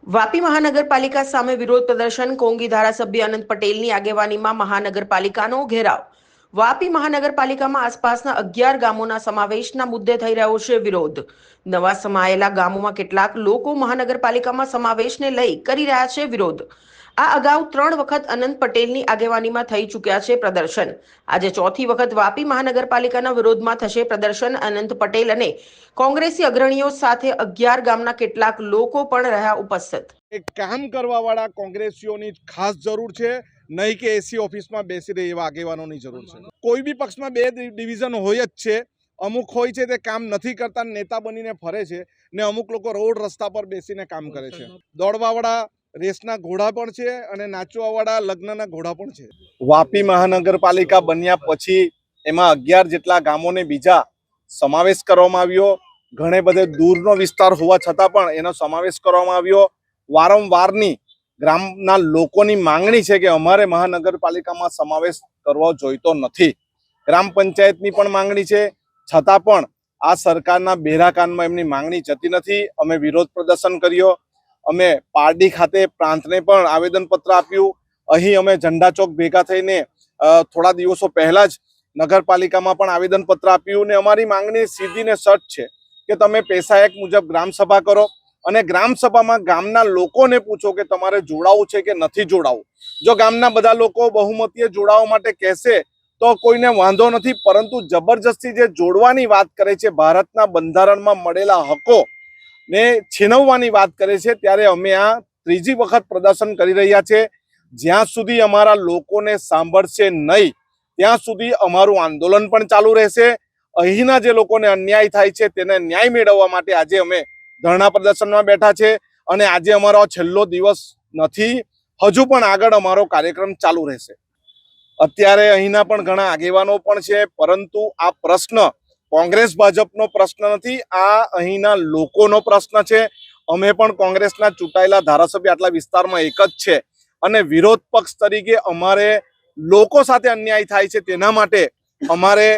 વાપી મહાનગરપાલિકા સામે વિરોધ પ્રદર્શન. કોંગી ધારાસભ્ય અનંત પટેલની આગેવાનીમાં મહાનગરપાલિકાનો ઘેરાવ. વાપી મહાનગરપાલિકામાં આસપાસના 11 ગામોના સમાવેશના મુદ્દે થઈ રહ્યો છે વિરોધ. નવા સમાયેલા ગામોમાં કેટલાક લોકો મહાનગરપાલિકામાં સમાવેશને લઈ કરી રહ્યા છે વિરોધ. આ અગાઉ 3 વખત અનંત પટેલની આગેવાનીમાં થઈ ચૂક્યા છે પ્રદર્શન. આજે ચોથી વખત વાપી મહાનગરપાલિકાના વિરોધમાં થશે પ્રદર્શન. અનંત પટેલ અને કોંગ્રેસી અગ્રણીઓ સાથે 11 ગામના કેટલાક લોકો પણ રહ્યા ઉપસ્થિત. એક કામ કરવાવાળા કોંગ્રેસીઓની ખાસ જરૂર છે, નહીં કે એસી ઓફિસમાં બેસી રહે એવા આગેવાનોની જરૂર છે. કોઈ બી પક્ષમાં બે ડિવિઝન હોય જ છે. અમુક હોય છે તે કામ નથી કરતા, નેતા બનીને ફરે છે, ને અમુક લોકો રોડ રસ્તા પર બેસીને કામ કરે છે. દોડવાવાળા રેસના ઘોડા પણ છે અને નાચવાવાળા લગ્નના ઘોડા પણ છે. વાપી મહાનગરપાલિકા બન્યા પછી એમાં 11 જેટલા ગામોને બીજા સમાવેશ કરવામાં આવ્યો. ઘણે બધે દૂરનો વિસ્તાર હોવા છતાં પણ એનો સમાવેશ કરવામાં આવ્યો. વારંવારની ગ્રામના લોકોની માંગણી છે કે અમારે મહાનગરપાલિકામાં સમાવેશ કરવો જોઈતો નથી. ગ્રામ પંચાયતની પણ માંગણી છે, છતાં પણ આ સરકારના બેરા કાનમાં એમની માંગણી જતી નથી. અમે વિરોધ પ્રદર્શન કર્યો. અમે પારડી ખાતે પ્રાંતને પણ આવેદનપત્ર આપ્યું. અહીં અમે ઝંડા ચોક ભેગા થઈને થોડા દિવસો પહેલા જ નગરપાલિકામાં પણ આવેદનપત્ર આપ્યું. ને અમારી માંગણી સીધી ને સટ છે કે તમે પૈસા એક મુજબ ગ્રામસભા કરો અને ગ્રામસભામાં ગામના લોકોને પૂછો કે તમારે જોડાવું છે કે નથી જોડાવું. જો ગામના બધા લોકો બહુમતીએ જોડાવા માટે કહેશે તો કોઈને વાંધો નથી, પરંતુ જબરજસ્તી જે જોડવાની વાત કરે છે, ભારતના બંધારણમાં મળેલા હકો ને છીનવવાની વાત કરે છે, ત્યારે અમે આ ત્રીજી વખત પ્રદર્શન કરી રહ્યા છે. જ્યાં સુધી અમારા લોકોને સાંભળશે નહીં ત્યાં સુધી અમારું આંદોલન પણ ચાલુ રહેશે. અહીંના જે લોકોને અન્યાય થાય છે તેને ન્યાય મેળવવા માટે આજે અમે ધરણા પ્રદર્શનમાં બેઠા છે અને આજે અમારો છેલ્લો દિવસ નથી. હજુ પણ આગળ અમારો કાર્યક્રમ ચાલુ રહેશે. અત્યારે અહીંના પણ ઘણા આગેવાનો પણ છે, પરંતુ આ પ્રશ્ન કોંગ્રેસ ભાજપનો પ્રશ્ન નથી, આ અહીંના લોકોનો પ્રશ્ન છે. અમે પણ કોંગ્રેસના ચૂંટાયેલા ધારાસભ્ય આટલા વિસ્તારમાં એક જ છે અને વિરોધ પક્ષ તરીકે અમારે લોકો સાથે અન્યાય થાય છે તેના માટે અમારે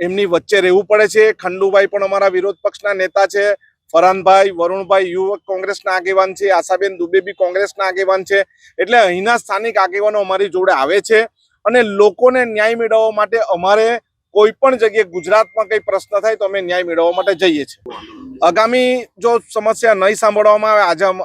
એમની વચ્ચે રહેવું પડે છે. ખંડુભાઈ પણ અમારા વિરોધ પક્ષના નેતા છે. ફરહાનભાઈ, વરુણભાઈ યુવક કોંગ્રેસના આગેવાન છે. આશાબેન દુબે બી કોંગ્રેસના આગેવાન છે. એટલે અહીંના સ્થાનિક આગેવાનો અમારી જોડે આવે છે અને લોકોને ન્યાય મેળવવા માટે અમારે કોઈ પણ જગ્યાએ ગુજરાતમાં કઈ પ્રશ્ન થાય તો અમે ન્યાય મેળવવા માટે જઈએ છીએ. આગામી જો સમસ્યા નહીં સાંભળવામાં આવે,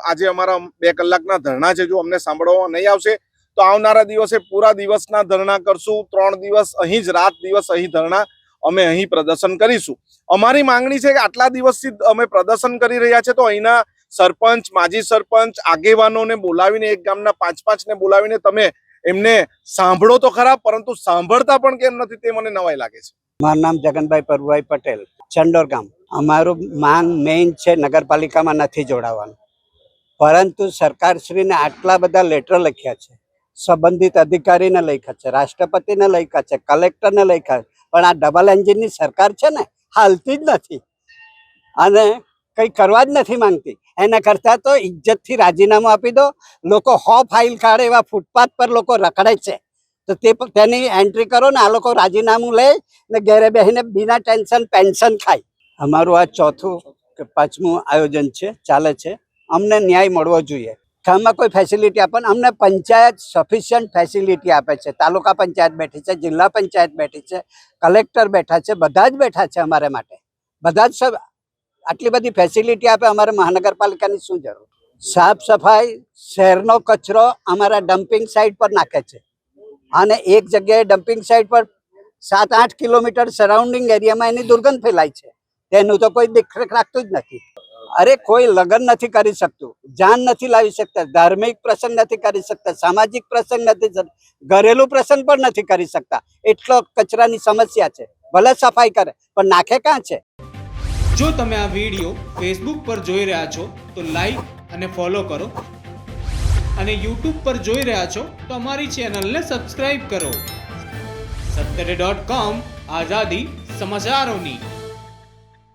આજે અમારા 2 કલાકના ધરણા છે, જો અમને સાંભળવામાં નહીં આવશે તો આવનારા દિવસે પૂરા દિવસના ધરણા કરશું. 3 દિવસ અહીં જ, રાત દિવસ અહીં ધરણા અમે અહીં પ્રદર્શન કરીશું. અમારી માંગણી છે કે આટલા દિવસથી અમે પ્રદર્શન કરી રહ્યા છે તો અહીંના સરપંચ, માજી સરપંચ, આગેવાનોને બોલાવીને, એક ગામના 5-5 ને બોલાવીને તમે એમને સાંભળો તો ખરા, પરંતુ સાંભળતા પણ કેમ નથી તે મને નવાઈ લાગે છે. મારું નામ જગનભાઈ પરભુભાઈ પટેલ, ચંડોર ગામ. અમારું માંગ મેઇન છે નગરપાલિકામાં નથી જોડાવાનું, પરંતુ સરકારશ્રીને આટલા બધા લેટર લખ્યા છે, સંબંધિત અધિકારીને લખ્યા છે, રાષ્ટ્રપતિને લખ્યા છે, કલેક્ટરને લખ્યા છે, પણ આ ડબલ એન્જિનની સરકાર છે ને, હાલતી જ નથી અને કંઈ કરવા જ નથી માંગતી. એના કરતાં તો ઇજ્જતથી રાજીનામું આપી દો. લોકો ફાઇલ કાઢે એવા ફૂટપાથ પર લોકો રખડે છે, તો તેની એન્ટ્રી કરો ને આ લોકો રાજીનામું લે ને ઘેરે બેસીને બિના ટેન્શન પેન્શન ખાય. અમારું આ 4થું કે 5મું આયોજન છે, ચાલે છે. અમને ન્યાય મળવો જોઈએ. ગામમાં કોઈ ફેસિલિટી આપે, અમને પંચાયત સફિશિયન્ટ ફેસિલિટી આપે છે. તાલુકા પંચાયત બેઠી છે, જિલ્લા પંચાયત બેઠી છે, કલેક્ટર બેઠા છે, બધા જ બેઠા છે અમારે માટે. બધા જ આટલી બધી ફેસિલિટી આપે, અમારે મહાનગરપાલિકાની શું જરૂર? સાફ સફાઈ, શહેરનો કચરો અમારા ડમ્પિંગ સાઇટ પર નાખે છે અને એક જગ્યાએ ડમ્પિંગ સાઇટ પર 7-8 કિલોમીટર સરાઉન્ડિંગ એરિયામાં એની દુર્ગંધ ફેલાય છે. તેનું તો કોઈ દેખરેખ રાખતું જ નથી. અરે કોઈ લગ્ન નથી કરી શકતું, જાન નથી લાવી શકતા, ધાર્મિક પ્રસંગ નથી કરી શકતા, સામાજિક પ્રસંગ નથી, ઘરેલું પ્રસંગ પણ નથી કરી શકતા. એટલો કચરાની સમસ્યા છે. ભલે સફાઈ કરે પણ નાખે ક્યાં છે? જો તમે આ વિડીયો ફેસબુક પર જોઈ રહ્યા છો તો લાઈક અને ફોલો કરો, અને યુટ્યુબ પર જોઈ રહ્યા છો તો અમારી ચેનલને સબસ્ક્રાઇબ કરો. સત્તરે.com, આઝાદી સમાચારોની.